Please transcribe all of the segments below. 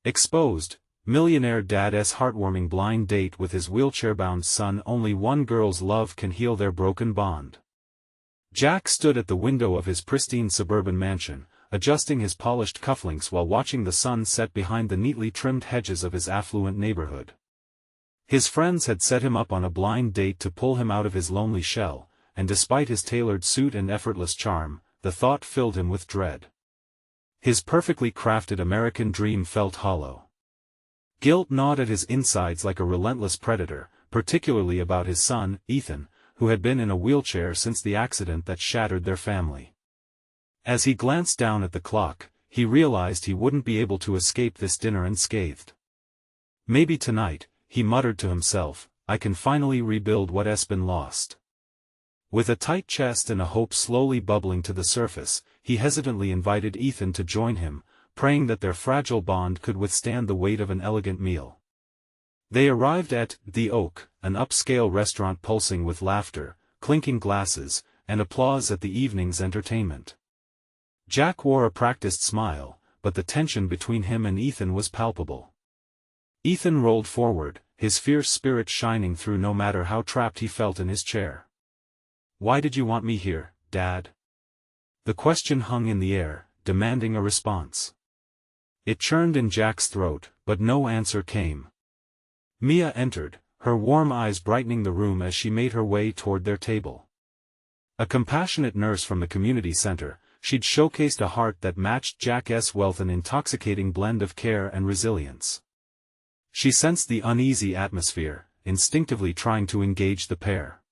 Exposed, Millionaire Dad's heartwarming blind date with his wheelchair-bound son. Only one girl's love can heal their broken bond. Jack stood at the window of his pristine suburban mansion, adjusting his polished cufflinks while watching the sun set behind the neatly trimmed hedges of his affluent neighborhood. His friends had set him up on a blind date to pull him out of his lonely shell, and despite his tailored suit and effortless charm, the thought filled him with dread. His perfectly crafted American dream felt hollow. Guilt gnawed at his insides like a relentless predator, particularly about his son, Ethan, who had been in a wheelchair since the accident that shattered their family. As he glanced down at the clock, he realized he wouldn't be able to escape this dinner unscathed. Maybe tonight, he muttered to himself, I can finally rebuild what has been lost. With a tight chest and a hope slowly bubbling to the surface, he hesitantly invited Ethan to join him, praying that their fragile bond could withstand the weight of an elegant meal. They arrived at The Oak, an upscale restaurant pulsing with laughter, clinking glasses, and applause at the evening's entertainment. Jack wore a practiced smile, but the tension between him and Ethan was palpable. Ethan rolled forward, his fierce spirit shining through no matter how trapped he felt in his chair. Why did you want me here, Dad? The question hung in the air, demanding a response. It churned in Jack's throat, but no answer came. Mia entered, her warm eyes brightening the room as she made her way toward their table. A compassionate nurse from the community center, she'd showcased a heart that matched Jack's wealth, an intoxicating blend of care and resilience. She sensed the uneasy atmosphere, instinctively trying to engage the pair.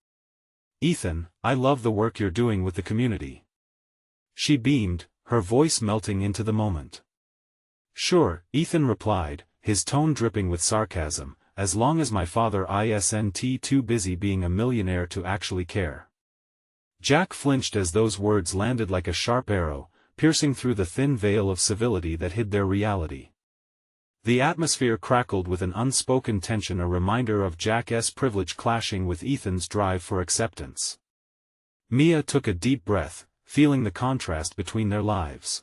Ethan, I love the work you're doing with the community. She beamed, her voice melting into the moment. Sure, Ethan replied, his tone dripping with sarcasm, as long as my father isn't too busy being a millionaire to actually care. Jack flinched as those words landed like a sharp arrow, piercing through the thin veil of civility that hid their reality. The atmosphere crackled with an unspoken tension, a reminder of Jack's privilege clashing with Ethan's drive for acceptance. Mia took a deep breath, feeling the contrast between their lives.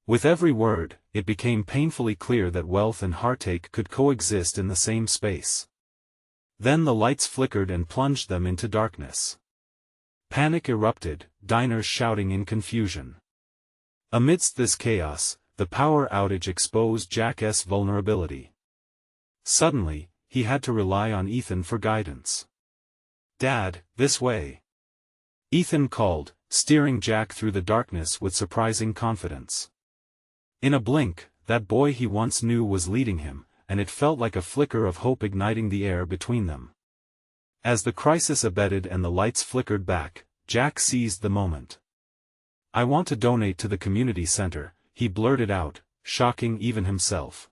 With every word, it became painfully clear that wealth and heartache could coexist in the same space. Then the lights flickered and plunged them into darkness. Panic erupted, diners shouting in confusion. Amidst this chaos, the power outage exposed Jack's vulnerability. Suddenly, he had to rely on Ethan for guidance. Dad, this way. Ethan called, steering Jack through the darkness with surprising confidence. In a blink, that boy he once knew was leading him, and it felt like a flicker of hope igniting the air between them. As the crisis abated and the lights flickered back, Jack seized the moment. I want to donate to the community center, he blurted out, shocking even himself.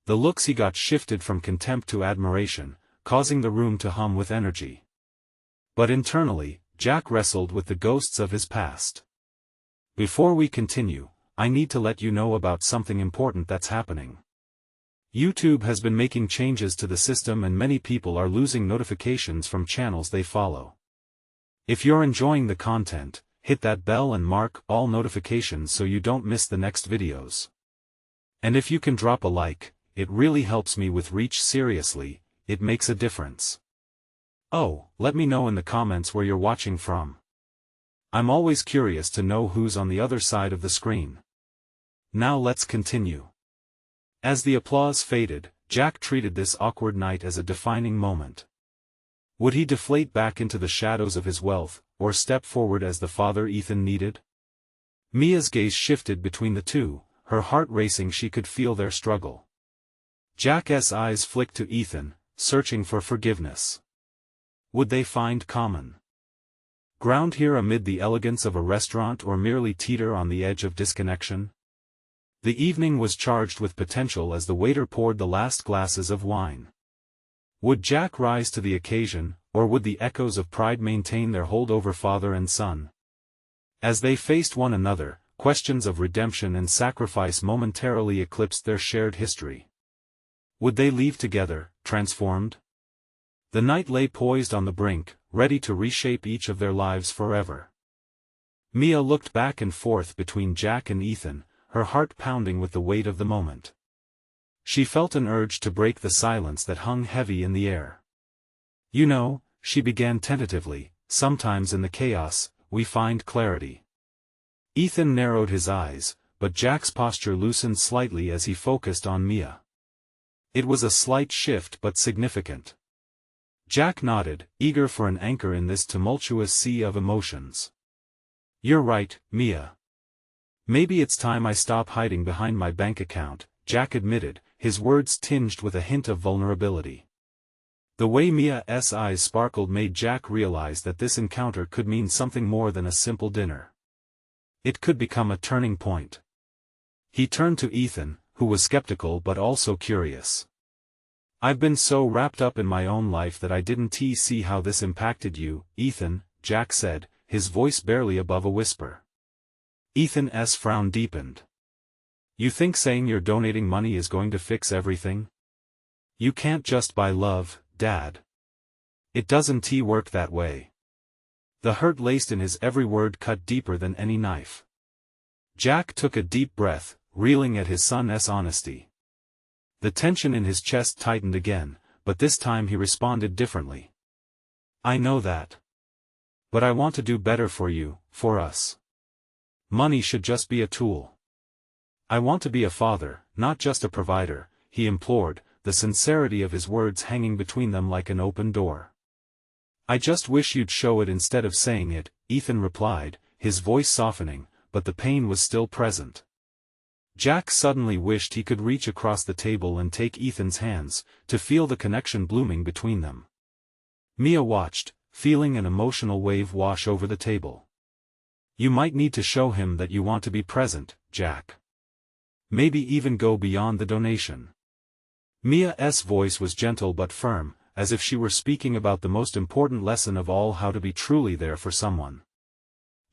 The looks he got shifted from contempt to admiration, causing the room to hum with energy. But internally, Jack wrestled with the ghosts of his past. Before we continue, I need to let you know about something important that's happening. YouTube has been making changes to the system and many people are losing notifications from channels they follow. If you're enjoying the content, hit that bell and mark all notifications so you don't miss the next videos. And if you can drop a like, it really helps me with reach. Seriously, it makes a difference. Oh, let me know in the comments where you're watching from. I'm always curious to know who's on the other side of the screen. Now let's continue. As the applause faded, Jack treated this awkward night as a defining moment. Would he deflate back into the shadows of his wealth, or step forward as the father Ethan needed? Mia's gaze shifted between the two, her heart racing. She could feel their struggle. Jack's eyes flicked to Ethan, searching for forgiveness. Would they find common ground here amid the elegance of a restaurant, or merely teeter on the edge of disconnection? The evening was charged with potential as the waiter poured the last glasses of wine. Would Jack rise to the occasion, or would the echoes of pride maintain their hold over father and son? As they faced one another, questions of redemption and sacrifice momentarily eclipsed their shared history. Would they leave together, transformed? The night lay poised on the brink, ready to reshape each of their lives forever. Mia looked back and forth between Jack and Ethan, her heart pounding with the weight of the moment. She felt an urge to break the silence that hung heavy in the air. You know, she began tentatively, sometimes in the chaos, we find clarity. Ethan narrowed his eyes, but Jack's posture loosened slightly as he focused on Mia. It was a slight shift but significant. Jack nodded, eager for an anchor in this tumultuous sea of emotions. You're right, Mia. Maybe it's time I stop hiding behind my bank account, Jack admitted, his words tinged with a hint of vulnerability. The way Mia's eyes sparkled made Jack realize that this encounter could mean something more than a simple dinner. It could become a turning point. He turned to Ethan, who was skeptical but also curious. I've been so wrapped up in my own life that I didn't see how this impacted you, Ethan, Jack said, his voice barely above a whisper. Ethan's frown deepened. You think saying you're donating money is going to fix everything? You can't just buy love, Dad. It doesn't work that way. The hurt laced in his every word cut deeper than any knife. Jack took a deep breath, reeling at his son's honesty. The tension in his chest tightened again, but this time he responded differently. I know that. But I want to do better for you, for us. Money should just be a tool. I want to be a father, not just a provider, he implored, the sincerity of his words hanging between them like an open door. I just wish you'd show it instead of saying it, Ethan replied, his voice softening, but the pain was still present. Jack suddenly wished he could reach across the table and take Ethan's hands, to feel the connection blooming between them. Mia watched, feeling an emotional wave wash over the table. You might need to show him that you want to be present, Jack. Maybe even go beyond the donation. Mia's voice was gentle but firm, as if she were speaking about the most important lesson of all, how to be truly there for someone.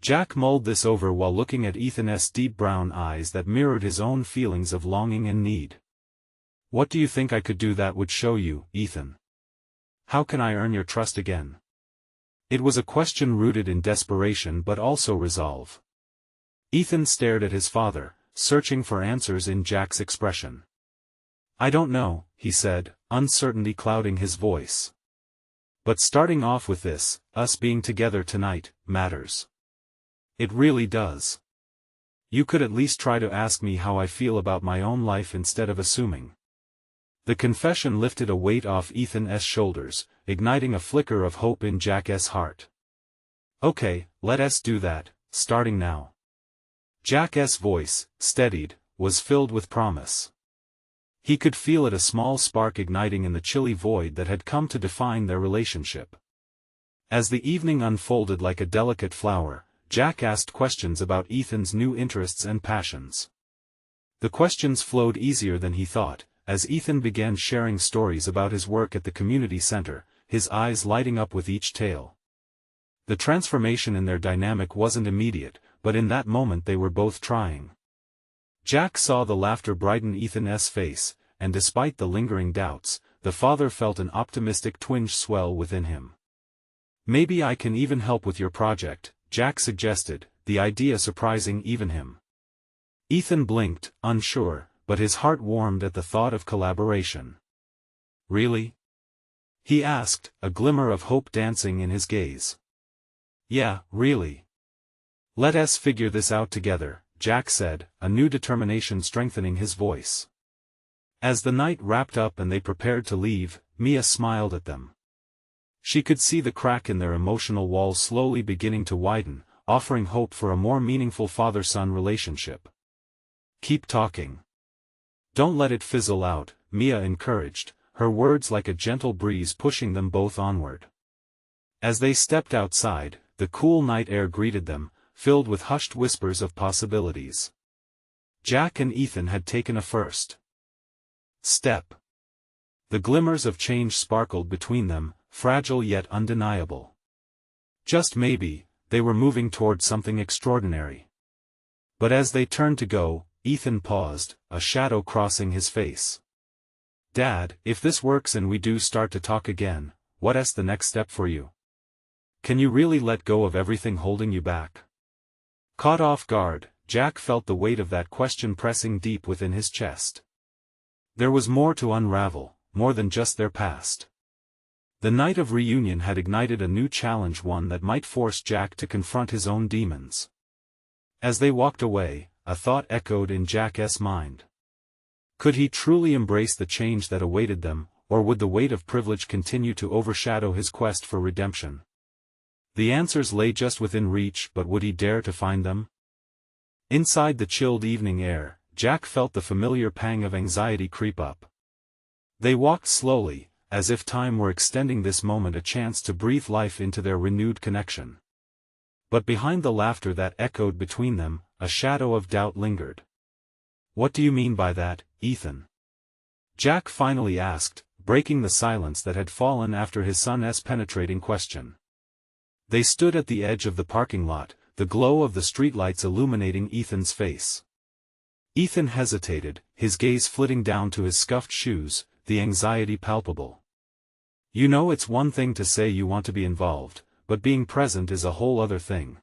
Jack mulled this over while looking at Ethan's deep brown eyes that mirrored his own feelings of longing and need. What do you think I could do that would show you, Ethan? How can I earn your trust again? It was a question rooted in desperation but also resolve. Ethan stared at his father, searching for answers in Jack's expression. I don't know, he said, uncertainty clouding his voice. But starting off with this, us being together tonight, matters. It really does. You could at least try to ask me how I feel about my own life instead of assuming. The confession lifted a weight off Ethan's shoulders, igniting a flicker of hope in Jack's heart. Okay, let us do that, starting now. Jack's voice, steadied, was filled with promise. He could feel it, a small spark igniting in the chilly void that had come to define their relationship. As the evening unfolded like a delicate flower, Jack asked questions about Ethan's new interests and passions. The questions flowed easier than he thought, as Ethan began sharing stories about his work at the community center, his eyes lighting up with each tale. The transformation in their dynamic wasn't immediate, but in that moment they were both trying. Jack saw the laughter brighten Ethan's face, and despite the lingering doubts, the father felt an optimistic twinge swell within him. Maybe I can even help with your project, Jack suggested, the idea surprising even him. Ethan blinked, unsure, but his heart warmed at the thought of collaboration. Really? He asked, a glimmer of hope dancing in his gaze. Yeah, really. Let us figure this out together, Jack said, a new determination strengthening his voice. As the night wrapped up and they prepared to leave, Mia smiled at them. She could see the crack in their emotional walls slowly beginning to widen, offering hope for a more meaningful father-son relationship. Keep talking. Don't let it fizzle out, Mia encouraged, her words like a gentle breeze pushing them both onward. As they stepped outside, the cool night air greeted them, filled with hushed whispers of possibilities. Jack and Ethan had taken a first step. The glimmers of change sparkled between them, fragile yet undeniable. Just maybe, they were moving toward something extraordinary. But as they turned to go, Ethan paused, a shadow crossing his face. Dad, if this works and we do start to talk again, what's the next step for you? Can you really let go of everything holding you back? Caught off guard, Jack felt the weight of that question pressing deep within his chest. There was more to unravel, more than just their past. The night of reunion had ignited a new challenge, one that might force Jack to confront his own demons. As they walked away, a thought echoed in Jack's mind. Could he truly embrace the change that awaited them, or would the weight of privilege continue to overshadow his quest for redemption? The answers lay just within reach, but would he dare to find them? Inside the chilled evening air, Jack felt the familiar pang of anxiety creep up. They walked slowly, as if time were extending this moment a chance to breathe life into their renewed connection. But behind the laughter that echoed between them, a shadow of doubt lingered. "What do you mean by that, Ethan?" Jack finally asked, breaking the silence that had fallen after his son's penetrating question. They stood at the edge of the parking lot, the glow of the streetlights illuminating Ethan's face. Ethan hesitated, his gaze flitting down to his scuffed shoes, the anxiety palpable. "You know, it's one thing to say you want to be involved, but being present is a whole other thing."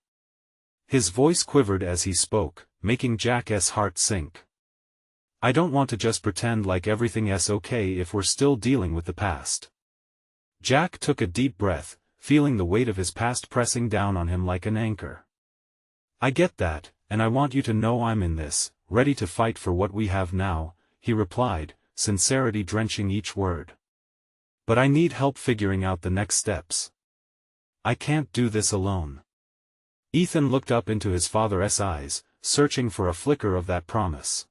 His voice quivered as he spoke, making Jack's heart sink. "I don't want to just pretend like everything's okay if we're still dealing with the past." Jack took a deep breath, feeling the weight of his past pressing down on him like an anchor. "I get that, and I want you to know I'm in this, ready to fight for what we have now," he replied, sincerity drenching each word. "But I need help figuring out the next steps. I can't do this alone." Ethan looked up into his father's eyes, searching for a flicker of that promise.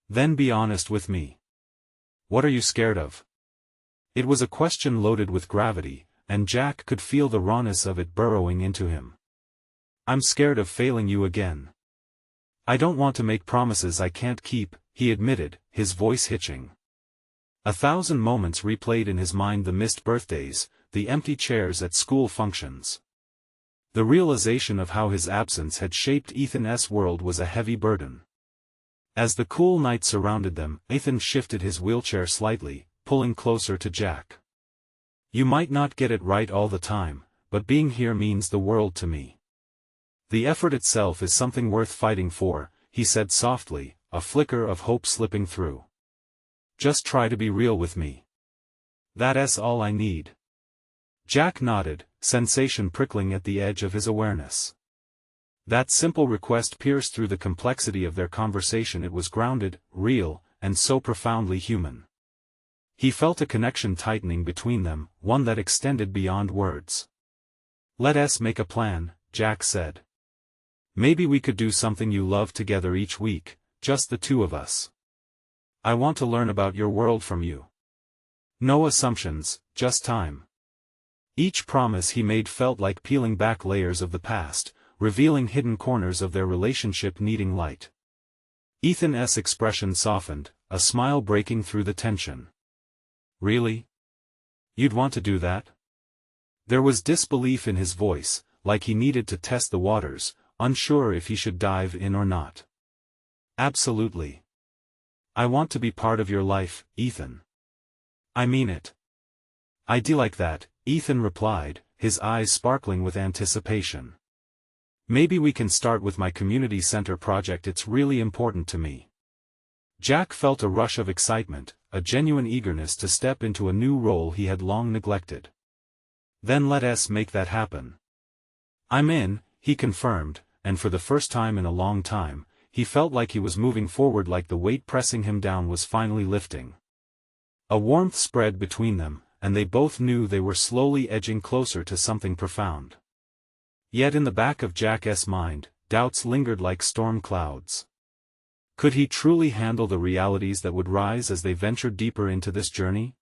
"Then be honest with me. What are you scared of?" It was a question loaded with gravity, and Jack could feel the rawness of it burrowing into him. "I'm scared of failing you again. I don't want to make promises I can't keep," he admitted, his voice hitching. 1,000 moments replayed in his mind: the missed birthdays, the empty chairs at school functions. The realization of how his absence had shaped Ethan's world was a heavy burden. As the cool night surrounded them, Ethan shifted his wheelchair slightly, pulling closer to Jack. "You might not get it right all the time, but being here means the world to me. The effort itself is something worth fighting for," he said softly, a flicker of hope slipping through. "Just try to be real with me. That's all I need." Jack nodded, sensation prickling at the edge of his awareness. That simple request pierced through the complexity of their conversation. It was grounded, real, and so profoundly human. He felt a connection tightening between them, one that extended beyond words. "Let's make a plan," Jack said. "Maybe we could do something you love together each week, just the two of us. I want to learn about your world from you. No assumptions, just time." Each promise he made felt like peeling back layers of the past, revealing hidden corners of their relationship needing light. Ethan's expression softened, a smile breaking through the tension. "Really? You'd want to do that?" There was disbelief in his voice, like he needed to test the waters, unsure if he should dive in or not. "Absolutely. I want to be part of your life, Ethan. I mean it." "I do like that," Ethan replied, his eyes sparkling with anticipation. "Maybe we can start with my community center project. It's really important to me." Jack felt a rush of excitement, a genuine eagerness to step into a new role he had long neglected. "Then let's make that happen." "I'm in," he confirmed, and for the first time in a long time, he felt like he was moving forward, like the weight pressing him down was finally lifting. A warmth spread between them, and they both knew they were slowly edging closer to something profound. Yet in the back of Jack's mind, doubts lingered like storm clouds. Could he truly handle the realities that would rise as they ventured deeper into this journey?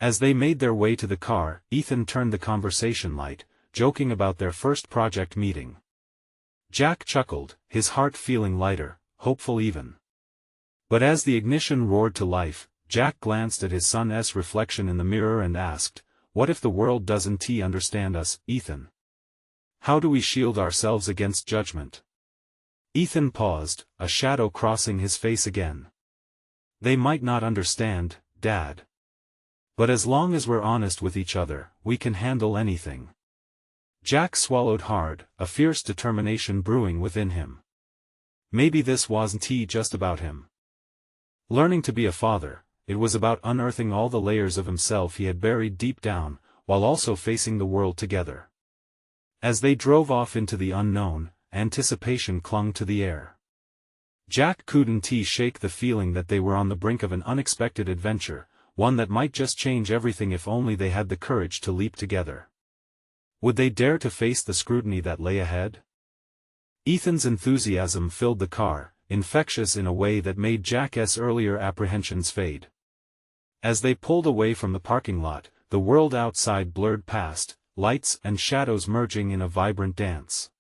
As they made their way to the car, Ethan turned the conversation light, joking about their first project meeting. Jack chuckled, his heart feeling lighter, hopeful even. But as the ignition roared to life, Jack glanced at his son's reflection in the mirror and asked, "What if the world doesn't understand us, Ethan? How do we shield ourselves against judgment?" Ethan paused, a shadow crossing his face again. "They might not understand, Dad. But as long as we're honest with each other, we can handle anything." Jack swallowed hard, a fierce determination brewing within him. Maybe this wasn't just about him. Learning to be a father, it was about unearthing all the layers of himself he had buried deep down, while also facing the world together. As they drove off into the unknown, anticipation clung to the air. Jack couldn't shake the feeling that they were on the brink of an unexpected adventure, one that might just change everything if only they had the courage to leap together. Would they dare to face the scrutiny that lay ahead? Ethan's enthusiasm filled the car, infectious in a way that made Jack's earlier apprehensions fade. As they pulled away from the parking lot, the world outside blurred past, lights and shadows merging in a vibrant dance.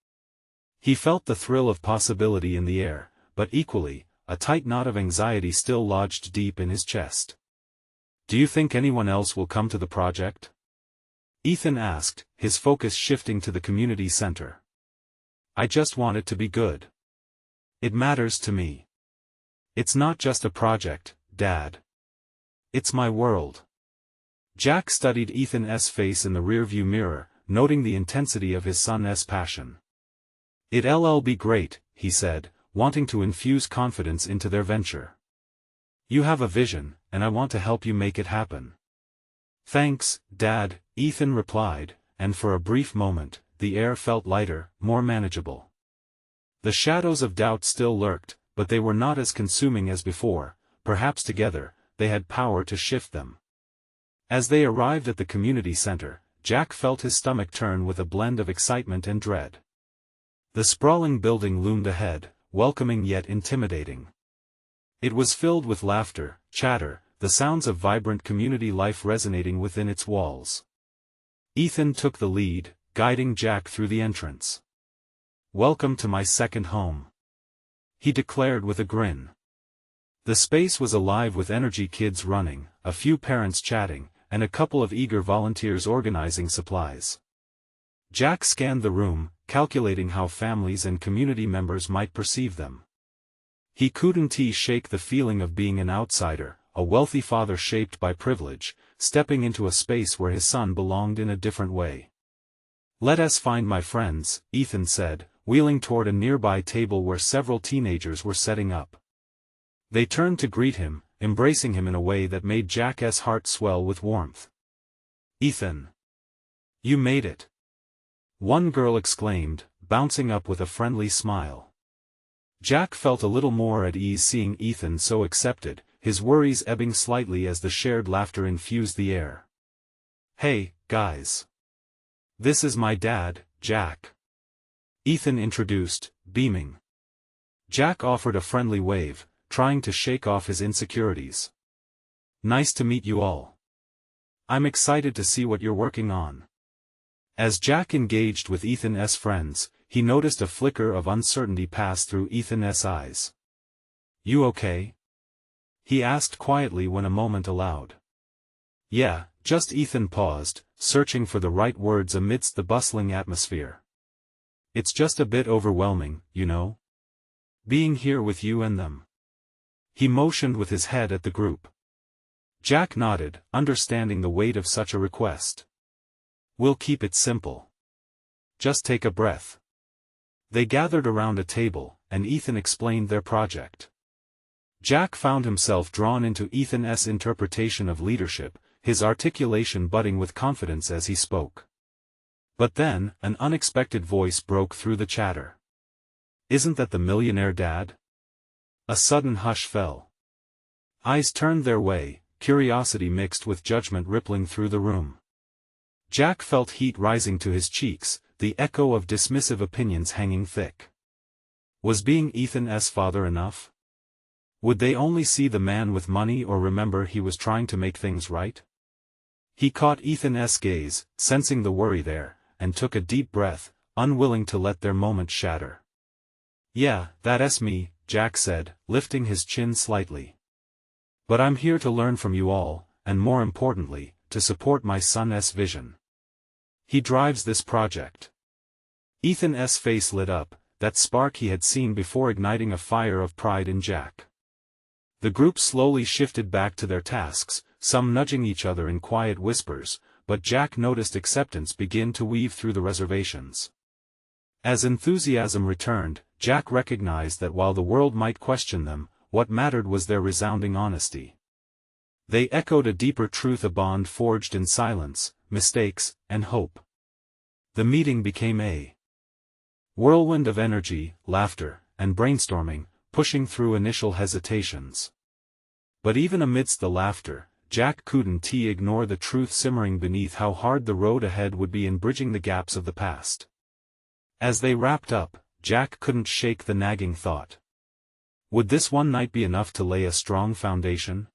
He felt the thrill of possibility in the air, but equally, a tight knot of anxiety still lodged deep in his chest. "Do you think anyone else will come to the project?" Ethan asked, his focus shifting to the community center. "I just want it to be good. It matters to me. It's not just a project, Dad. It's my world." Jack studied Ethan's face in the rearview mirror, noting the intensity of his son's passion. "It'll be great," he said, wanting to infuse confidence into their venture. "You have a vision, and I want to help you make it happen." "Thanks, Dad," Ethan replied, and for a brief moment, the air felt lighter, more manageable. The shadows of doubt still lurked, but they were not as consuming as before. Perhaps together, they had power to shift them. As they arrived at the community center, Jack felt his stomach turn with a blend of excitement and dread. The sprawling building loomed ahead, welcoming yet intimidating. It was filled with laughter, chatter, the sounds of vibrant community life resonating within its walls. Ethan took the lead, guiding Jack through the entrance. "Welcome to my second home," he declared with a grin. The space was alive with energy, kids running, a few parents chatting, and a couple of eager volunteers organizing supplies. Jack scanned the room, calculating how families and community members might perceive them. He couldn't shake the feeling of being an outsider, a wealthy father shaped by privilege, stepping into a space where his son belonged in a different way. "Let us find my friends," Ethan said, wheeling toward a nearby table where several teenagers were setting up. They turned to greet him, embracing him in a way that made Jack's heart swell with warmth. "Ethan! You made it!" one girl exclaimed, bouncing up with a friendly smile. Jack felt a little more at ease seeing Ethan so accepted, his worries ebbing slightly as the shared laughter infused the air. "Hey, guys! This is my dad, Jack," Ethan introduced, beaming. Jack offered a friendly wave, trying to shake off his insecurities. "Nice to meet you all. I'm excited to see what you're working on." As Jack engaged with Ethan's friends, he noticed a flicker of uncertainty pass through Ethan's eyes. "You okay?" he asked quietly when a moment allowed. "Yeah, just," Ethan paused, searching for the right words amidst the bustling atmosphere. "It's just a bit overwhelming, you know? Being here with you and them." He motioned with his head at the group. Jack nodded, understanding the weight of such a request. "We'll keep it simple. Just take a breath." They gathered around a table, and Ethan explained their project. Jack found himself drawn into Ethan's interpretation of leadership, his articulation budding with confidence as he spoke. But then, an unexpected voice broke through the chatter. "Isn't that the millionaire dad?" A sudden hush fell. Eyes turned their way, curiosity mixed with judgment rippling through the room. Jack felt heat rising to his cheeks, the echo of dismissive opinions hanging thick. Was being Ethan's father enough? Would they only see the man with money or remember he was trying to make things right? He caught Ethan's gaze, sensing the worry there, and took a deep breath, unwilling to let their moment shatter. "Yeah, that's me," Jack said, lifting his chin slightly. "But I'm here to learn from you all, and more importantly, to support my son's vision. He drives this project." Ethan's face lit up, that spark he had seen before igniting a fire of pride in Jack. The group slowly shifted back to their tasks, some nudging each other in quiet whispers, but Jack noticed acceptance begin to weave through the reservations. As enthusiasm returned, Jack recognized that while the world might question them, what mattered was their resounding honesty. They echoed a deeper truth, a bond forged in silence, mistakes, and hope. The meeting became a whirlwind of energy, laughter, and brainstorming, pushing through initial hesitations. But even amidst the laughter, Jack couldn't ignore the truth simmering beneath, how hard the road ahead would be in bridging the gaps of the past. As they wrapped up, Jack couldn't shake the nagging thought. Would this one night be enough to lay a strong foundation?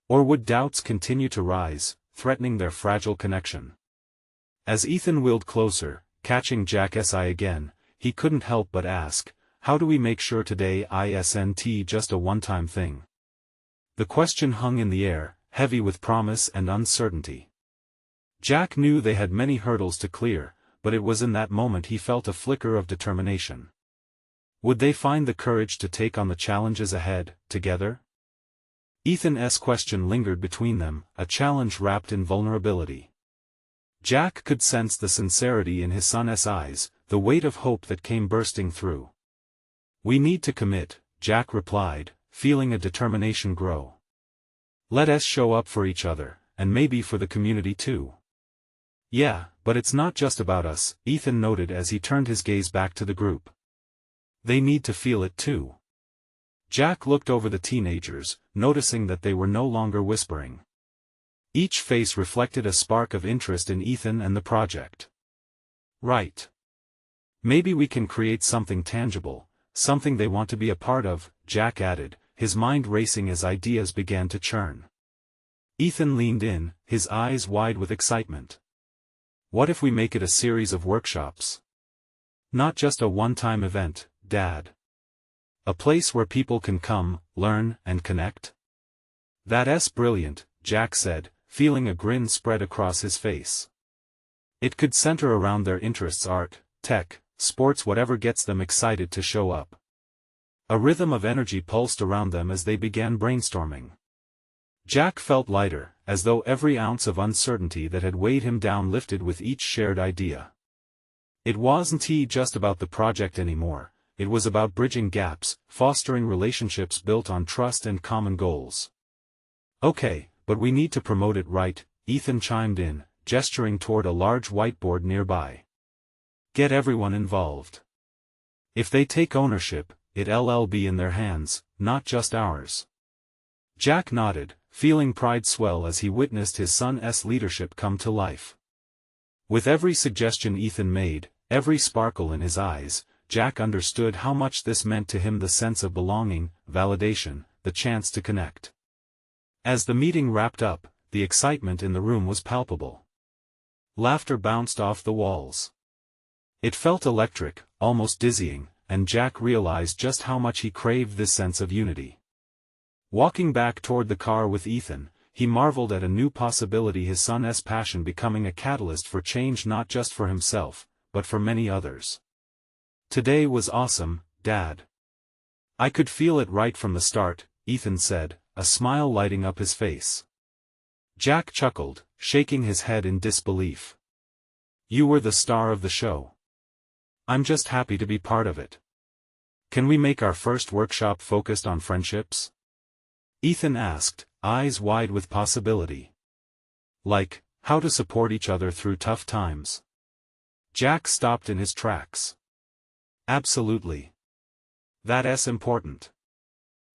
Or would doubts continue to rise, threatening their fragile connection? As Ethan wheeled closer, catching Jack's eye again, he couldn't help but ask, "How do we make sure today isn't just a one-time thing?" The question hung in the air, heavy with promise and uncertainty. Jack knew they had many hurdles to clear, but it was in that moment he felt a flicker of determination. Would they find the courage to take on the challenges ahead, together? Ethan's question lingered between them, a challenge wrapped in vulnerability. Jack could sense the sincerity in his son's eyes, the weight of hope that came bursting through. "We need to commit," Jack replied, feeling a determination grow. "Let us show up for each other, and maybe for the community too." "Yeah, but it's not just about us," Ethan noted as he turned his gaze back to the group. "They need to feel it too." Jack looked over the teenagers, noticing that they were no longer whispering. Each face reflected a spark of interest in Ethan and the project. "Right. Maybe we can create something tangible, something they want to be a part of," Jack added, his mind racing as ideas began to churn. Ethan leaned in, his eyes wide with excitement. "What if we make it a series of workshops? Not just a one-time event, Dad. A place where people can come, learn, and connect?" "That's brilliant," Jack said, feeling a grin spread across his face. It could center around their interests: art, tech, sports, whatever gets them excited to show up. A rhythm of energy pulsed around them as they began brainstorming. Jack felt lighter, as though every ounce of uncertainty that had weighed him down lifted with each shared idea. It wasn't just about the project anymore, it was about bridging gaps, fostering relationships built on trust and common goals. "Okay, but we need to promote it right," Ethan chimed in, gesturing toward a large whiteboard nearby. "Get everyone involved. If they take ownership, it'll be in their hands, not just ours." Jack nodded, feeling pride swell as he witnessed his son's leadership come to life. With every suggestion Ethan made, every sparkle in his eyes, Jack understood how much this meant to him: the sense of belonging, validation, the chance to connect. As the meeting wrapped up, the excitement in the room was palpable. Laughter bounced off the walls. It felt electric, almost dizzying, and Jack realized just how much he craved this sense of unity. Walking back toward the car with Ethan, he marveled at a new possibility: his son's passion becoming a catalyst for change, not just for himself, but for many others. "Today was awesome, Dad. I could feel it right from the start," Ethan said, a smile lighting up his face. Jack chuckled, shaking his head in disbelief. "You were the star of the show. I'm just happy to be part of it. Can we make our first workshop focused on friendships?" Ethan asked, eyes wide with possibility. "Like, how to support each other through tough times?" Jack stopped in his tracks. "Absolutely. That's important."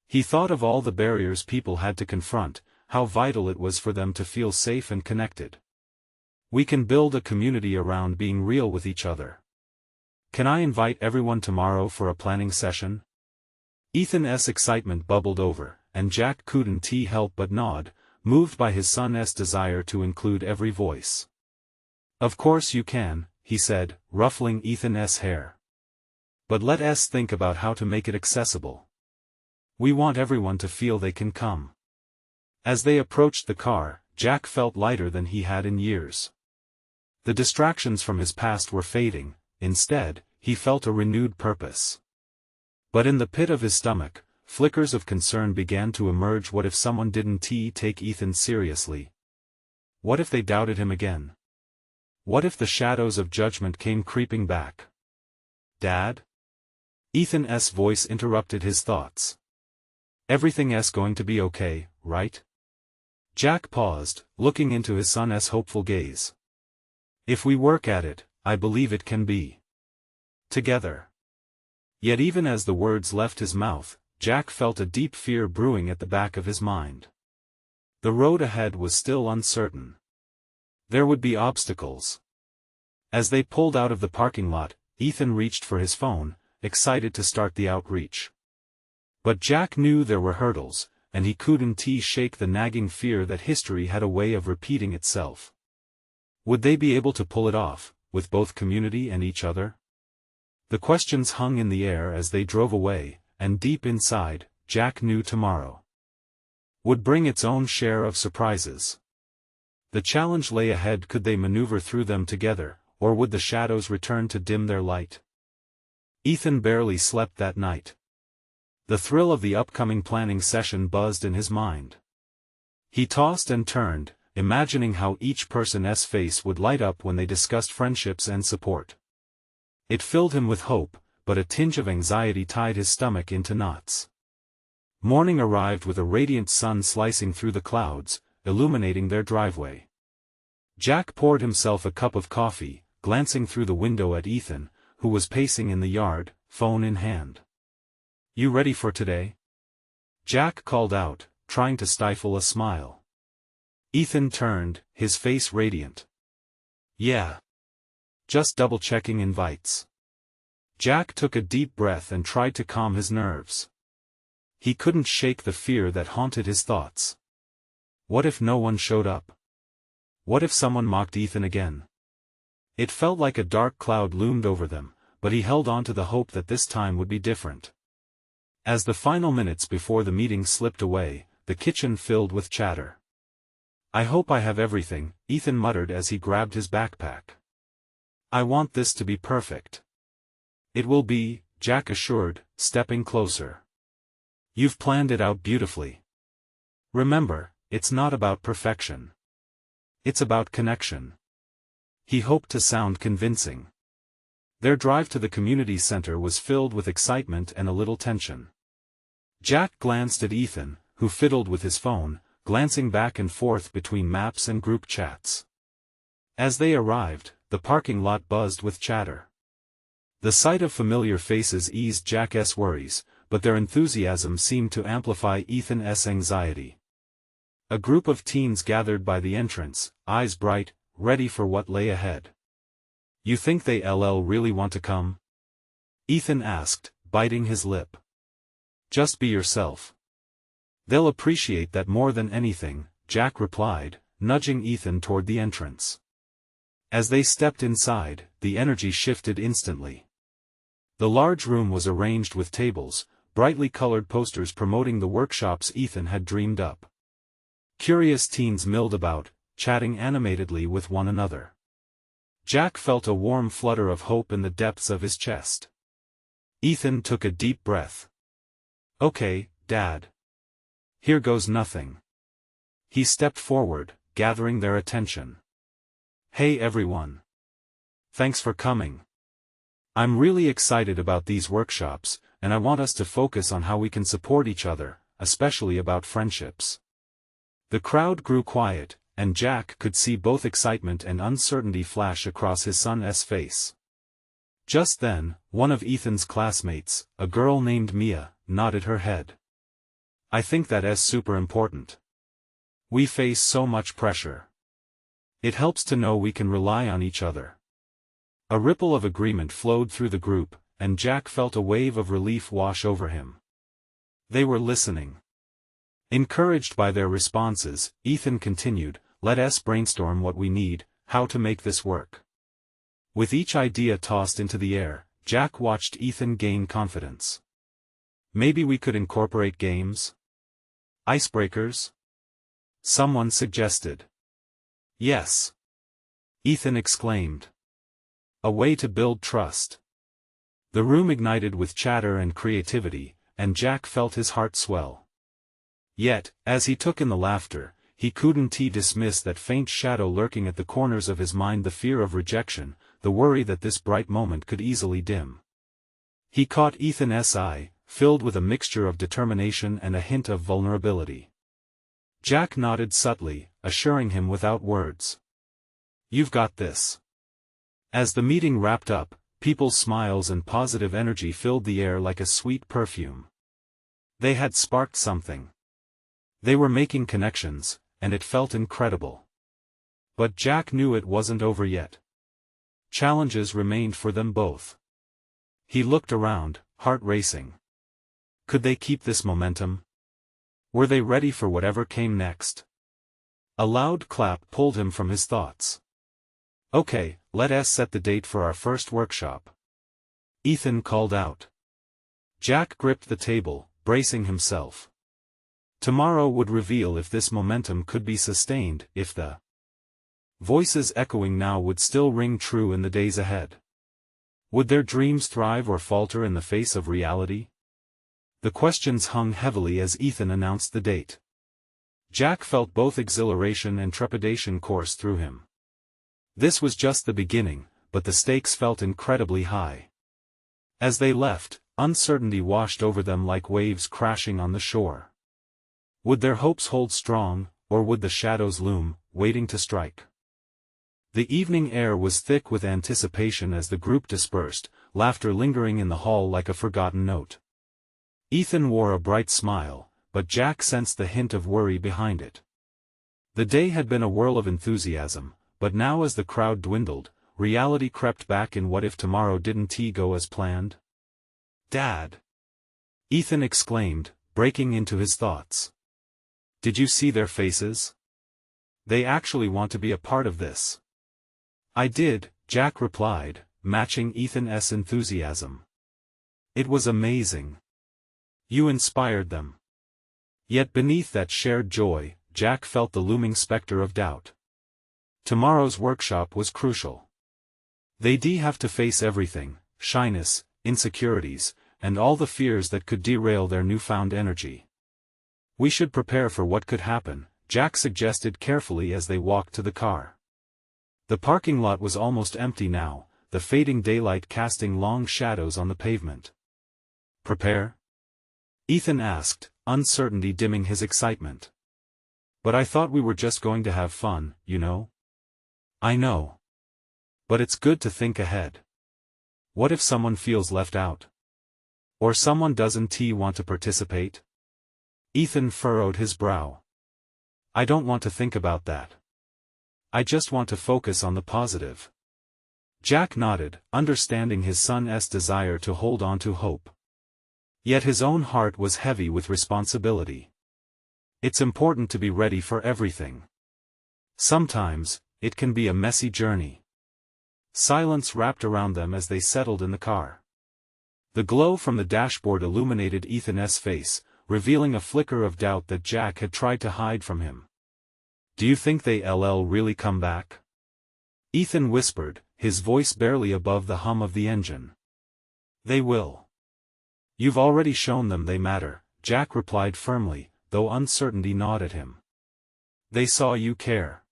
He thought of all the barriers people had to confront, how vital it was for them to feel safe and connected. "We can build a community around being real with each other. Can I invite everyone tomorrow for a planning session?" Ethan's excitement bubbled over, and Jack couldn't help but nod, moved by his son's desire to include every voice. "Of course you can," he said, ruffling Ethan's hair. "But let us think about how to make it accessible. We want everyone to feel they can come." As they approached the car, Jack felt lighter than he had in years. The distractions from his past were fading, instead, he felt a renewed purpose. But in the pit of his stomach, flickers of concern began to emerge. What if someone didn't take Ethan seriously? What if they doubted him again? What if the shadows of judgment came creeping back? "Dad?" Ethan's voice interrupted his thoughts. Everything's going to be okay, right? Jack paused, looking into his son's hopeful gaze. If we work at it, I believe it can be. Together. Yet even as the words left his mouth, Jack felt a deep fear brewing at the back of his mind. The road ahead was still uncertain. There would be obstacles. As they pulled out of the parking lot, Ethan reached for his phone, excited to start the outreach. But Jack knew there were hurdles, and he couldn't shake the nagging fear that history had a way of repeating itself. Would they be able to pull it off, with both community and each other? The questions hung in the air as they drove away, and deep inside, Jack knew tomorrow would bring its own share of surprises. The challenge lay ahead. Could they maneuver through them together, or would the shadows return to dim their light? Ethan barely slept that night. The thrill of the upcoming planning session buzzed in his mind. He tossed and turned, imagining how each person's face would light up when they discussed friendships and support. It filled him with hope, but a tinge of anxiety tied his stomach into knots. Morning arrived with a radiant sun slicing through the clouds, illuminating their driveway. Jack poured himself a cup of coffee, glancing through the window at Ethan, who was pacing in the yard, phone in hand. "You ready for today?" Jack called out, trying to stifle a smile. Ethan turned, his face radiant. "Yeah. Just double-checking invites." Jack took a deep breath and tried to calm his nerves. He couldn't shake the fear that haunted his thoughts. What if no one showed up? What if someone mocked Ethan again? It felt like a dark cloud loomed over them, but he held on to the hope that this time would be different. As the final minutes before the meeting slipped away, the kitchen filled with chatter. "I hope I have everything," Ethan muttered as he grabbed his backpack. "I want this to be perfect." "It will be," Jack assured, stepping closer. "You've planned it out beautifully. Remember, it's not about perfection. It's about connection." He hoped to sound convincing. Their drive to the community center was filled with excitement and a little tension. Jack glanced at Ethan, who fiddled with his phone, glancing back and forth between maps and group chats. As they arrived, the parking lot buzzed with chatter. The sight of familiar faces eased Jack's worries, but their enthusiasm seemed to amplify Ethan's anxiety. A group of teens gathered by the entrance, eyes bright, ready for what lay ahead. "You think they really want to come?" Ethan asked, biting his lip. "Just be yourself. They'll appreciate that more than anything," Jack replied, nudging Ethan toward the entrance. As they stepped inside, the energy shifted instantly. The large room was arranged with tables, brightly colored posters promoting the workshops Ethan had dreamed up. Curious teens milled about, chatting animatedly with one another. Jack felt a warm flutter of hope in the depths of his chest. Ethan took a deep breath. "Okay, Dad. Here goes nothing." He stepped forward, gathering their attention. "Hey everyone. Thanks for coming. I'm really excited about these workshops, and I want us to focus on how we can support each other, especially about friendships." The crowd grew quiet, and Jack could see both excitement and uncertainty flash across his son's face. Just then, one of Ethan's classmates, a girl named Mia, nodded her head. "I think that's super important. We face so much pressure. It helps to know we can rely on each other." A ripple of agreement flowed through the group, and Jack felt a wave of relief wash over him. They were listening. Encouraged by their responses, Ethan continued, "Let's brainstorm what we need, how to make this work." With each idea tossed into the air, Jack watched Ethan gain confidence. "Maybe we could incorporate games? Icebreakers?" someone suggested. "Yes!" Ethan exclaimed. "A way to build trust." The room ignited with chatter and creativity, and Jack felt his heart swell. Yet, as he took in the laughter, he couldn't dismiss that faint shadow lurking at the corners of his mind, the fear of rejection, the worry that this bright moment could easily dim. He caught Ethan's eye, filled with a mixture of determination and a hint of vulnerability. Jack nodded subtly, assuring him without words. "You've got this." As the meeting wrapped up, people's smiles and positive energy filled the air like a sweet perfume. They had sparked something. They were making connections, and it felt incredible. But Jack knew it wasn't over yet. Challenges remained for them both. He looked around, heart racing. Could they keep this momentum? Were they ready for whatever came next? A loud clap pulled him from his thoughts. "Okay, let us set the date for our first workshop," Ethan called out. Jack gripped the table, bracing himself. Tomorrow would reveal if this momentum could be sustained, if the voices echoing now would still ring true in the days ahead. Would their dreams thrive or falter in the face of reality? The questions hung heavily as Ethan announced the date. Jack felt both exhilaration and trepidation course through him. This was just the beginning, but the stakes felt incredibly high. As they left, uncertainty washed over them like waves crashing on the shore. Would their hopes hold strong, or would the shadows loom, waiting to strike? The evening air was thick with anticipation as the group dispersed, laughter lingering in the hall like a forgotten note. Ethan wore a bright smile, but Jack sensed the hint of worry behind it. The day had been a whirl of enthusiasm, but now as the crowd dwindled, reality crept back in what if tomorrow didn't go as planned? "Dad!" Ethan exclaimed, breaking into his thoughts. "Did you see their faces? They actually want to be a part of this." "I did," Jack replied, matching Ethan's enthusiasm. "It was amazing. You inspired them." Yet beneath that shared joy, Jack felt the looming specter of doubt. Tomorrow's workshop was crucial. They'd have to face everything: shyness, insecurities, and all the fears that could derail their newfound energy. "We should prepare for what could happen," Jack suggested carefully as they walked to the car. The parking lot was almost empty now, the fading daylight casting long shadows on the pavement. "Prepare?" Ethan asked, uncertainty dimming his excitement. "But I thought we were just going to have fun, you know?" "I know. But it's good to think ahead. What if someone feels left out? Or someone doesn't want to participate?" Ethan furrowed his brow. "I don't want to think about that. I just want to focus on the positive." Jack nodded, understanding his son's desire to hold on to hope. Yet his own heart was heavy with responsibility. It's important to be ready for everything. Sometimes, it can be a messy journey. Silence wrapped around them as they settled in the car. The glow from the dashboard illuminated Ethan's face, revealing a flicker of doubt that Jack had tried to hide from him. "Do you think they'll really come back?" Ethan whispered, his voice barely above the hum of the engine. "They will. You've already shown them they matter," Jack replied firmly, though uncertainty gnawed at him. "They saw you care."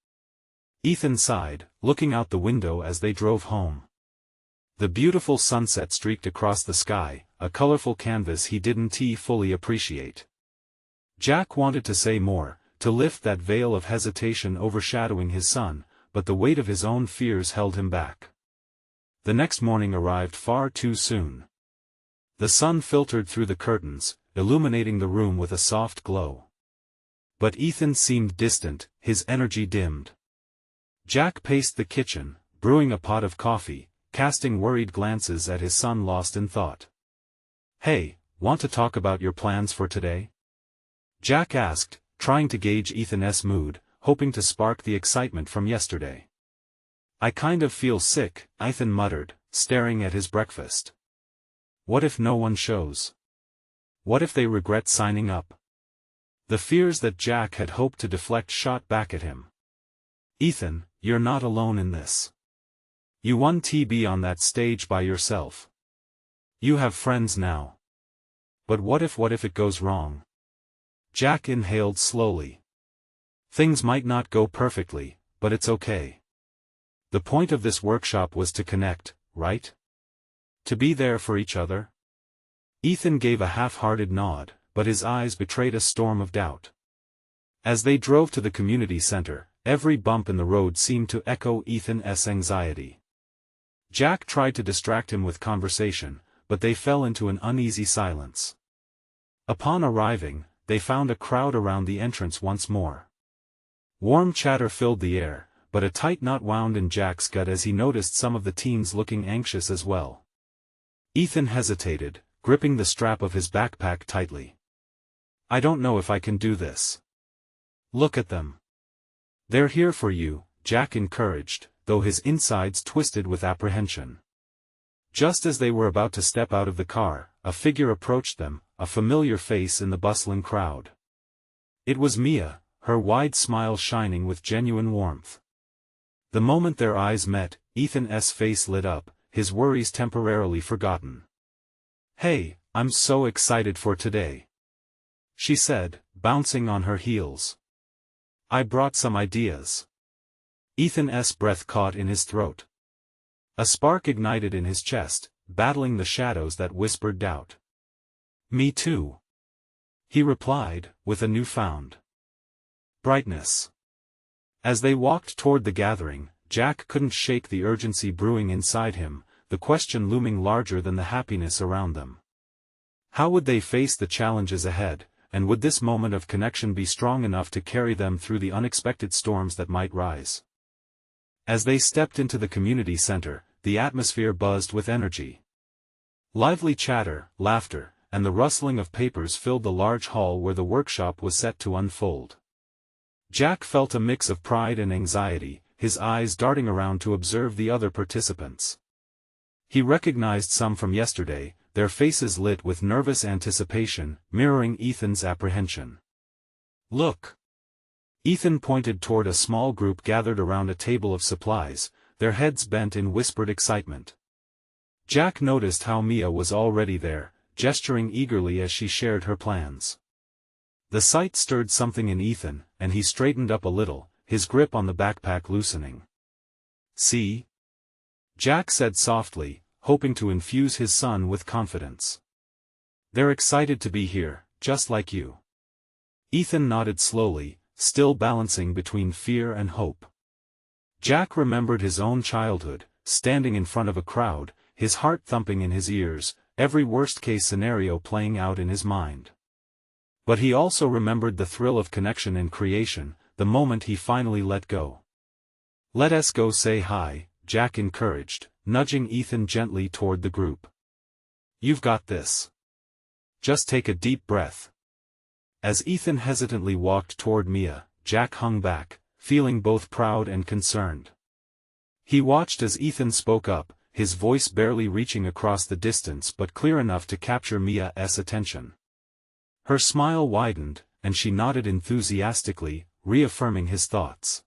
Ethan sighed, looking out the window as they drove home. The beautiful sunset streaked across the sky, a colorful canvas he didn't fully appreciate. Jack wanted to say more, to lift that veil of hesitation overshadowing his son, but the weight of his own fears held him back. The next morning arrived far too soon. The sun filtered through the curtains, illuminating the room with a soft glow. But Ethan seemed distant, his energy dimmed. Jack paced the kitchen, brewing a pot of coffee, casting worried glances at his son lost in thought. "Hey, want to talk about your plans for today?" Jack asked, trying to gauge Ethan's mood, hoping to spark the excitement from yesterday. "I kind of feel sick," Ethan muttered, staring at his breakfast. What if no one shows? What if they regret signing up? The fears that Jack had hoped to deflect shot back at him. "Ethan, you're not alone in this. You won TB on that stage by yourself. You have friends now. But what if it goes wrong?" Jack inhaled slowly. "Things might not go perfectly, but it's okay. The point of this workshop was to connect, right? To be there for each other." Ethan gave a half-hearted nod, but his eyes betrayed a storm of doubt. As they drove to the community center, every bump in the road seemed to echo Ethan's anxiety. Jack tried to distract him with conversation, but they fell into an uneasy silence. Upon arriving, they found a crowd around the entrance once more. Warm chatter filled the air, but a tight knot wound in Jack's gut as he noticed some of the teens looking anxious as well. Ethan hesitated, gripping the strap of his backpack tightly. "I don't know if I can do this." "Look at them. They're here for you," Jack encouraged, though his insides twisted with apprehension. Just as they were about to step out of the car, a figure approached them, a familiar face in the bustling crowd. It was Mia, her wide smile shining with genuine warmth. The moment their eyes met, Ethan's face lit up, his worries temporarily forgotten. "Hey, I'm so excited for today," she said, bouncing on her heels. "I brought some ideas." Ethan's breath caught in his throat. A spark ignited in his chest, battling the shadows that whispered doubt. "Me too," he replied, with a newfound brightness. As they walked toward the gathering, Jack couldn't shake the urgency brewing inside him, the question looming larger than the happiness around them. How would they face the challenges ahead, and would this moment of connection be strong enough to carry them through the unexpected storms that might rise? As they stepped into the community center, the atmosphere buzzed with energy. Lively chatter, laughter, and the rustling of papers filled the large hall where the workshop was set to unfold. Jack felt a mix of pride and anxiety, his eyes darting around to observe the other participants. He recognized some from yesterday, their faces lit with nervous anticipation, mirroring Ethan's apprehension. "Look!" Ethan pointed toward a small group gathered around a table of supplies, their heads bent in whispered excitement. Jack noticed how Mia was already there, gesturing eagerly as she shared her plans. The sight stirred something in Ethan, and he straightened up a little, his grip on the backpack loosening. "See?" Jack said softly, hoping to infuse his son with confidence. "They're excited to be here, just like you." Ethan nodded slowly, still balancing between fear and hope. Jack remembered his own childhood, standing in front of a crowd, his heart thumping in his ears, every worst-case scenario playing out in his mind. But he also remembered the thrill of connection and creation, the moment he finally let go. "Let us go say hi," Jack encouraged, nudging Ethan gently toward the group. "You've got this. Just take a deep breath." As Ethan hesitantly walked toward Mia, Jack hung back, feeling both proud and concerned. He watched as Ethan spoke up, his voice barely reaching across the distance but clear enough to capture Mia's attention. Her smile widened, and she nodded enthusiastically, reaffirming his thoughts.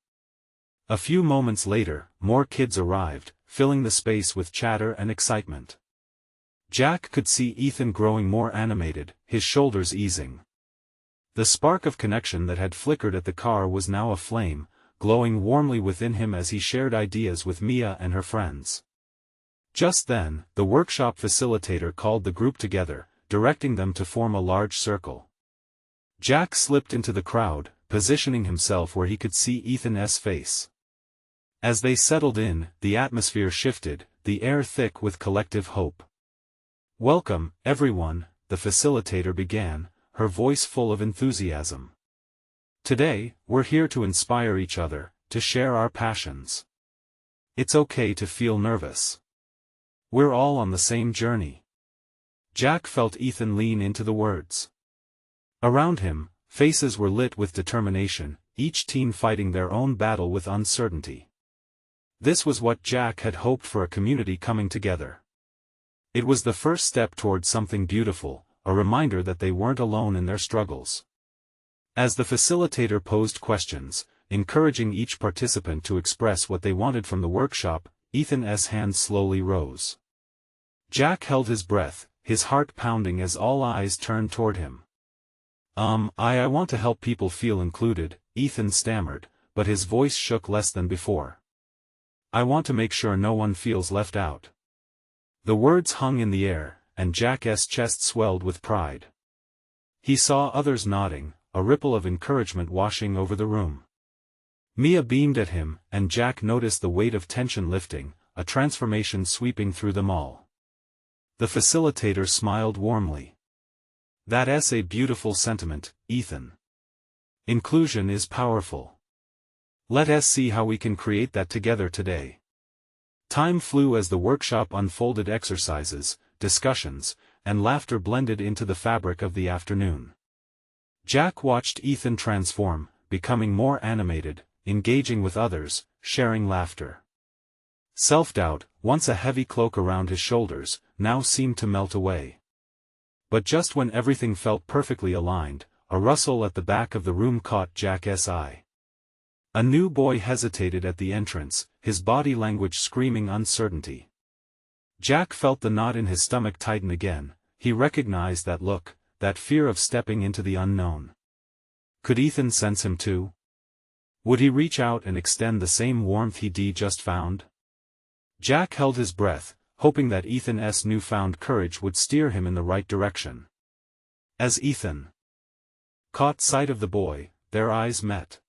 A few moments later, more kids arrived, filling the space with chatter and excitement. Jack could see Ethan growing more animated, his shoulders easing. The spark of connection that had flickered at the car was now aflame, glowing warmly within him as he shared ideas with Mia and her friends. Just then, the workshop facilitator called the group together, directing them to form a large circle. Jack slipped into the crowd, positioning himself where he could see Ethan's face. As they settled in, the atmosphere shifted, the air thick with collective hope. "Welcome, everyone," the facilitator began, her voice full of enthusiasm. "Today, we're here to inspire each other, to share our passions. It's okay to feel nervous. We're all on the same journey." Jack felt Ethan lean into the words. Around him, faces were lit with determination, each teen fighting their own battle with uncertainty. This was what Jack had hoped for, a community coming together. It was the first step toward something beautiful, a reminder that they weren't alone in their struggles. As the facilitator posed questions, encouraging each participant to express what they wanted from the workshop, Ethan's hand slowly rose. Jack held his breath, his heart pounding as all eyes turned toward him. I want to help people feel included," Ethan stammered, but his voice shook less than before. "I want to make sure no one feels left out." The words hung in the air, and Jack's chest swelled with pride. He saw others nodding, a ripple of encouragement washing over the room. Mia beamed at him, and Jack noticed the weight of tension lifting, a transformation sweeping through them all. The facilitator smiled warmly. "That's a beautiful sentiment, Ethan. Inclusion is powerful. Let us see how we can create that together today." Time flew as the workshop unfolded. Exercises, discussions, and laughter blended into the fabric of the afternoon. Jack watched Ethan transform, becoming more animated, engaging with others, sharing laughter. Self-doubt, once a heavy cloak around his shoulders, now seemed to melt away. But just when everything felt perfectly aligned, a rustle at the back of the room caught Jack's eye. A new boy hesitated at the entrance, his body language screaming uncertainty. Jack felt the knot in his stomach tighten again. He recognized that look, that fear of stepping into the unknown. Could Ethan sense him too? Would he reach out and extend the same warmth he'd just found? Jack held his breath, hoping that Ethan's newfound courage would steer him in the right direction. As Ethan caught sight of the boy, their eyes met.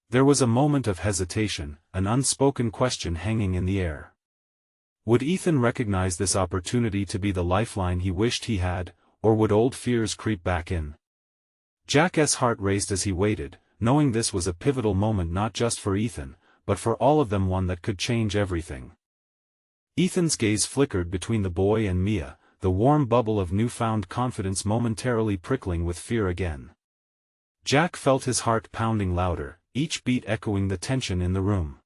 There was a moment of hesitation, an unspoken question hanging in the air. Would Ethan recognize this opportunity to be the lifeline he wished he had, or would old fears creep back in? Jack's heart raced as he waited, knowing this was a pivotal moment not just for Ethan, but for all of them, one that could change everything. Ethan's gaze flickered between the boy and Mia, the warm bubble of newfound confidence momentarily prickling with fear again. Jack felt his heart pounding louder, each beat echoing the tension in the room.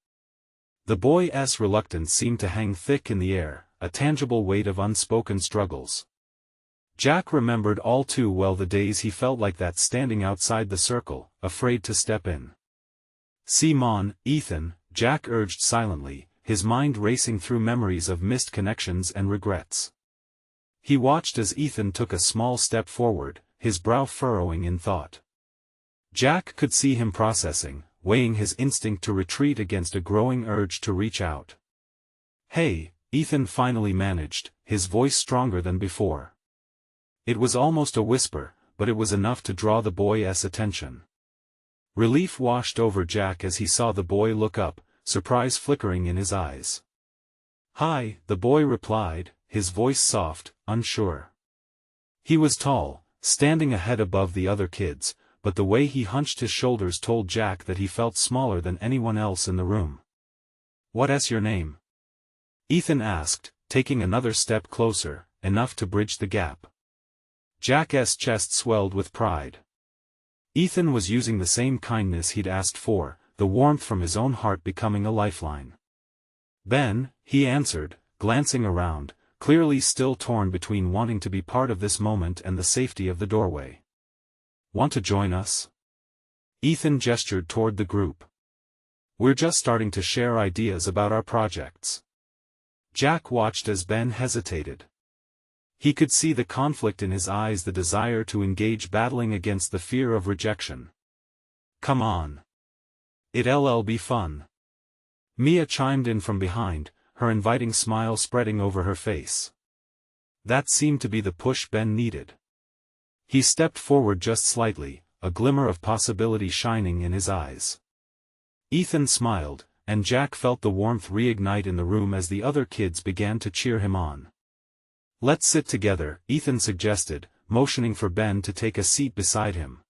The boy's reluctance seemed to hang thick in the air, a tangible weight of unspoken struggles. Jack remembered all too well the days he felt like that, standing outside the circle, afraid to step in. "Come on, Ethan," Jack urged silently, his mind racing through memories of missed connections and regrets. He watched as Ethan took a small step forward, his brow furrowing in thought. Jack could see him processing, weighing his instinct to retreat against a growing urge to reach out. "Hey," Ethan finally managed, his voice stronger than before. It was almost a whisper, but it was enough to draw the boy's attention. Relief washed over Jack as he saw the boy look up, surprise flickering in his eyes. "Hi," the boy replied, his voice soft, unsure. He was tall, standing a head above the other kids, but the way he hunched his shoulders told Jack that he felt smaller than anyone else in the room. "What's your name?" Ethan asked, taking another step closer, enough to bridge the gap. Jack's chest swelled with pride. Ethan was using the same kindness he'd asked for, the warmth from his own heart becoming a lifeline. "Ben," he answered, glancing around, clearly still torn between wanting to be part of this moment and the safety of the doorway. "Want to join us?" Ethan gestured toward the group. "We're just starting to share ideas about our projects." Jack watched as Ben hesitated. He could see the conflict in his eyes, the desire to engage battling against the fear of rejection. "Come on. It'll be fun." Mia chimed in from behind, her inviting smile spreading over her face. That seemed to be the push Ben needed. He stepped forward just slightly, a glimmer of possibility shining in his eyes. Ethan smiled, and Jack felt the warmth reignite in the room as the other kids began to cheer him on. "Let's sit together," Ethan suggested, motioning for Ben to take a seat beside him.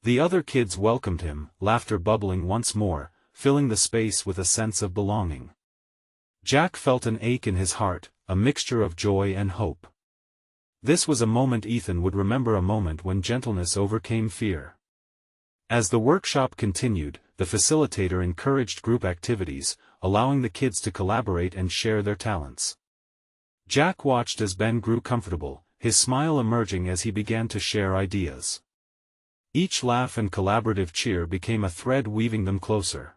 The other kids welcomed him, laughter bubbling once more, filling the space with a sense of belonging. Jack felt an ache in his heart, a mixture of joy and hope. This was a moment Ethan would remember, a moment when gentleness overcame fear. As the workshop continued, the facilitator encouraged group activities, allowing the kids to collaborate and share their talents. Jack watched as Ben grew comfortable, his smile emerging as he began to share ideas. Each laugh and collaborative cheer became a thread weaving them closer.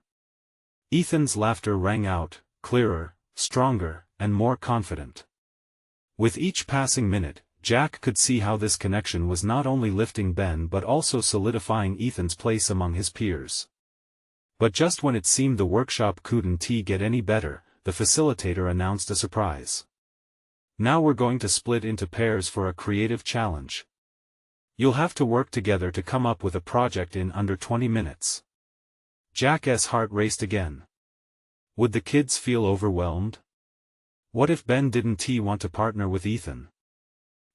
Ethan's laughter rang out, clearer, stronger, and more confident. With each passing minute, Jack could see how this connection was not only lifting Ben but also solidifying Ethan's place among his peers. But just when it seemed the workshop couldn't get any better, the facilitator announced a surprise. Now we're going to split into pairs for a creative challenge. You'll have to work together to come up with a project in under 20 minutes. Jack's heart raced again. Would the kids feel overwhelmed? What if Ben didn't want to partner with Ethan?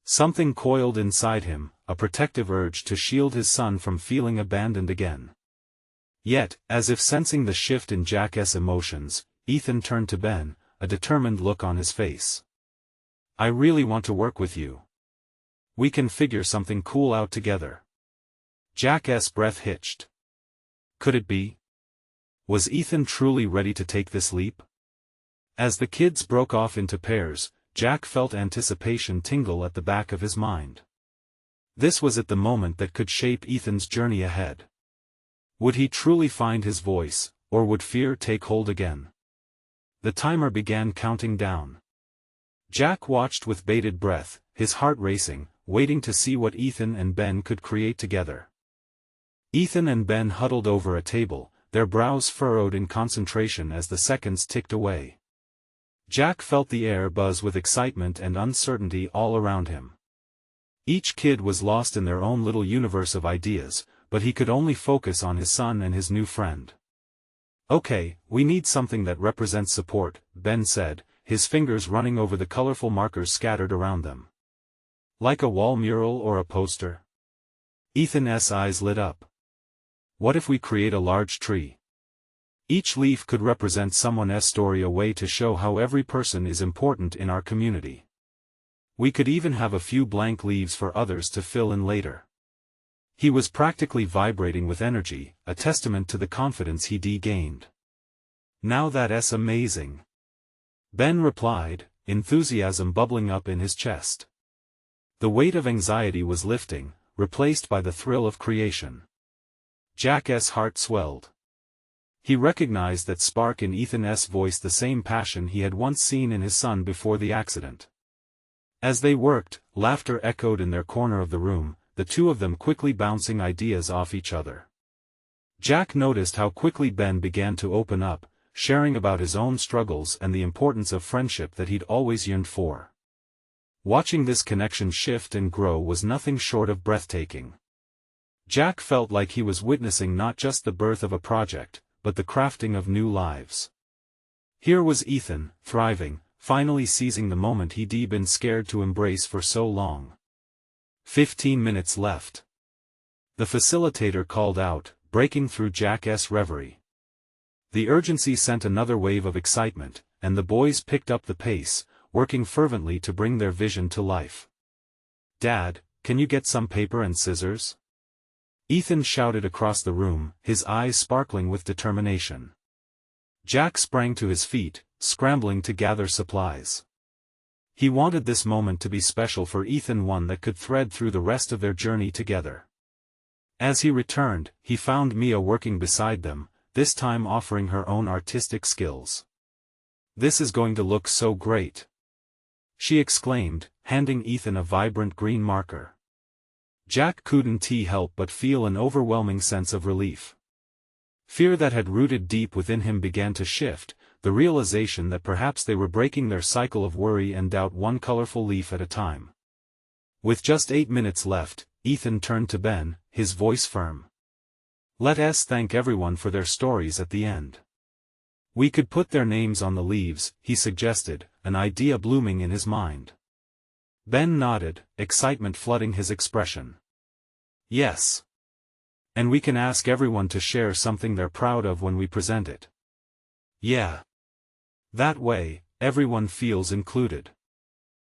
Something coiled inside him, a protective urge to shield his son from feeling abandoned again. Yet, as if sensing the shift in Jack's emotions, Ethan turned to Ben, a determined look on his face. I really want to work with you. We can figure something cool out together. Jack's breath hitched. Could it be? Was Ethan truly ready to take this leap? As the kids broke off into pairs, Jack felt anticipation tingle at the back of his mind. This was at the moment that could shape Ethan's journey ahead. Would he truly find his voice, or would fear take hold again? The timer began counting down. Jack watched with bated breath, his heart racing, waiting to see what Ethan and Ben could create together. Ethan and Ben huddled over a table, their brows furrowed in concentration as the seconds ticked away. Jack felt the air buzz with excitement and uncertainty all around him. Each kid was lost in their own little universe of ideas, but he could only focus on his son and his new friend. Okay, we need something that represents support, Ben said, his fingers running over the colorful markers scattered around them. Like a wall mural or a poster? Ethan's eyes lit up. What if we create a large tree? Each leaf could represent someone's story, a way to show how every person is important in our community. We could even have a few blank leaves for others to fill in later. He was practically vibrating with energy, a testament to the confidence he'd gained. Now that's amazing. Ben replied, enthusiasm bubbling up in his chest. The weight of anxiety was lifting, replaced by the thrill of creation. Jack's heart swelled. He recognized that spark in Ethan's voice, the same passion he had once seen in his son before the accident. As they worked, laughter echoed in their corner of the room, the two of them quickly bouncing ideas off each other. Jack noticed how quickly Ben began to open up, sharing about his own struggles and the importance of friendship that he'd always yearned for. Watching this connection shift and grow was nothing short of breathtaking. Jack felt like he was witnessing not just the birth of a project, but the crafting of new lives. Here was Ethan, thriving, finally seizing the moment he'd been scared to embrace for so long. 15 minutes left. The facilitator called out, breaking through Jack's reverie. The urgency sent another wave of excitement, and the boys picked up the pace, working fervently to bring their vision to life. Dad, can you get some paper and scissors? Ethan shouted across the room, his eyes sparkling with determination. Jack sprang to his feet, scrambling to gather supplies. He wanted this moment to be special for Ethan, one that could thread through the rest of their journey together. As he returned, he found Mia working beside them, this time offering her own artistic skills. This is going to look so great, she exclaimed, handing Ethan a vibrant green marker. Jack couldn't help but feel an overwhelming sense of relief. Fear that had rooted deep within him began to shift, the realization that perhaps they were breaking their cycle of worry and doubt one colorful leaf at a time. With just 8 minutes left, Ethan turned to Ben, his voice firm. Let's thank everyone for their stories at the end. We could put their names on the leaves, he suggested, an idea blooming in his mind. Ben nodded, excitement flooding his expression. Yes. And we can ask everyone to share something they're proud of when we present it. Yeah. That way, everyone feels included.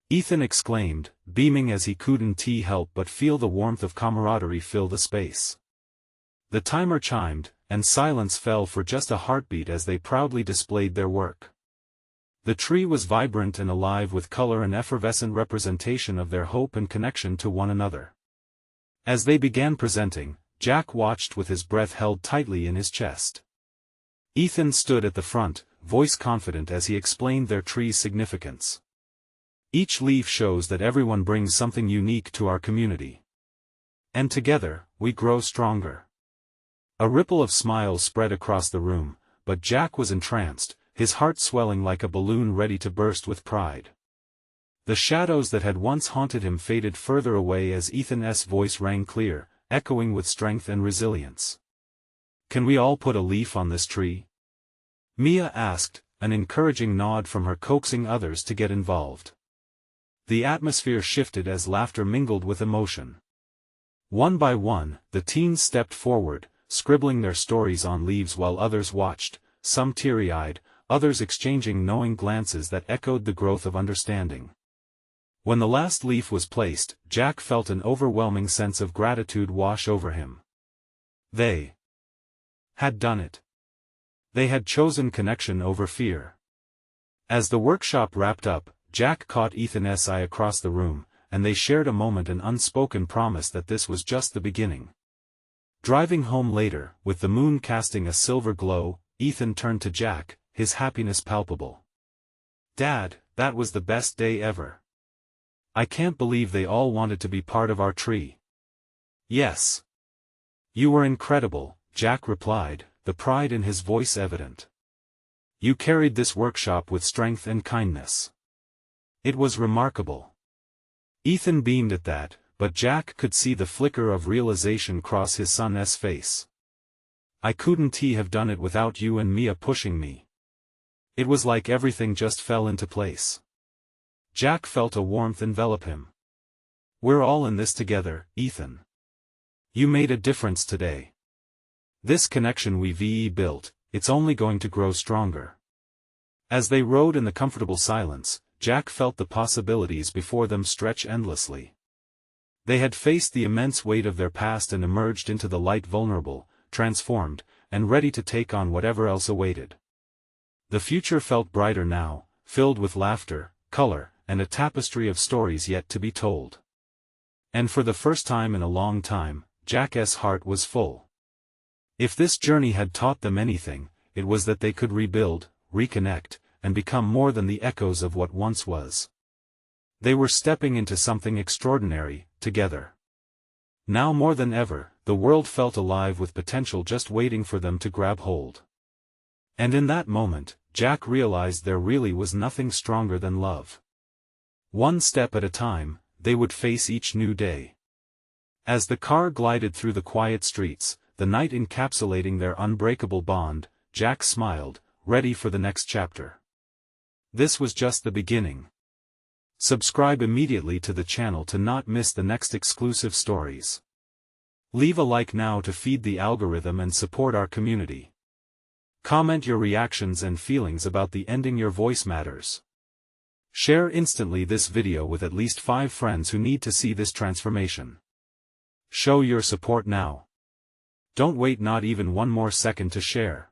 Ethan exclaimed, beaming as he couldn't help but feel the warmth of camaraderie fill the space. The timer chimed, and silence fell for just a heartbeat as they proudly displayed their work. The tree was vibrant and alive with color and effervescent representation of their hope and connection to one another. As they began presenting, Jack watched with his breath held tightly in his chest. Ethan stood at the front, voice confident as he explained their tree's significance. Each leaf shows that everyone brings something unique to our community. And together, we grow stronger. A ripple of smiles spread across the room, but Jack was entranced, his heart swelling like a balloon ready to burst with pride. The shadows that had once haunted him faded further away as Ethan's voice rang clear, echoing with strength and resilience. "Can we all put a leaf on this tree?" Mia asked, an encouraging nod from her coaxing others to get involved. The atmosphere shifted as laughter mingled with emotion. One by one, the teens stepped forward, scribbling their stories on leaves while others watched, some teary-eyed, others exchanging knowing glances that echoed the growth of understanding. When the last leaf was placed, Jack felt an overwhelming sense of gratitude wash over him. They had done it. They had chosen connection over fear. As the workshop wrapped up, Jack caught Ethan's eye across the room, and they shared a moment, an unspoken promise that this was just the beginning. Driving home later, with the moon casting a silver glow, Ethan turned to Jack, his happiness palpable. "Dad, that was the best day ever. I can't believe they all wanted to be part of our tree." "Yes. You were incredible," Jack replied, the pride in his voice evident. "You carried this workshop with strength and kindness. It was remarkable." Ethan beamed at that, but Jack could see the flicker of realization cross his son's face. "I couldn't have done it without you and Mia pushing me. It was like everything just fell into place." Jack felt a warmth envelop him. "We're all in this together, Ethan. You made a difference today. This connection we've built, it's only going to grow stronger." As they rode in the comfortable silence, Jack felt the possibilities before them stretch endlessly. They had faced the immense weight of their past and emerged into the light vulnerable, transformed, and ready to take on whatever else awaited. The future felt brighter now, filled with laughter, color, and a tapestry of stories yet to be told. And for the first time in a long time, Jack's heart was full. If this journey had taught them anything, it was that they could rebuild, reconnect, and become more than the echoes of what once was. They were stepping into something extraordinary, together. Now more than ever, the world felt alive with potential just waiting for them to grab hold. And in that moment, Jack realized there really was nothing stronger than love. One step at a time, they would face each new day. As the car glided through the quiet streets, the night encapsulating their unbreakable bond, Jack smiled, ready for the next chapter. This was just the beginning. Subscribe immediately to the channel to not miss the next exclusive stories. Leave a like now to feed the algorithm and support our community. Comment your reactions and feelings about the ending. Your voice matters. Share instantly this video with at least 5 friends who need to see this transformation. Show your support now. Don't wait not even one more second to share.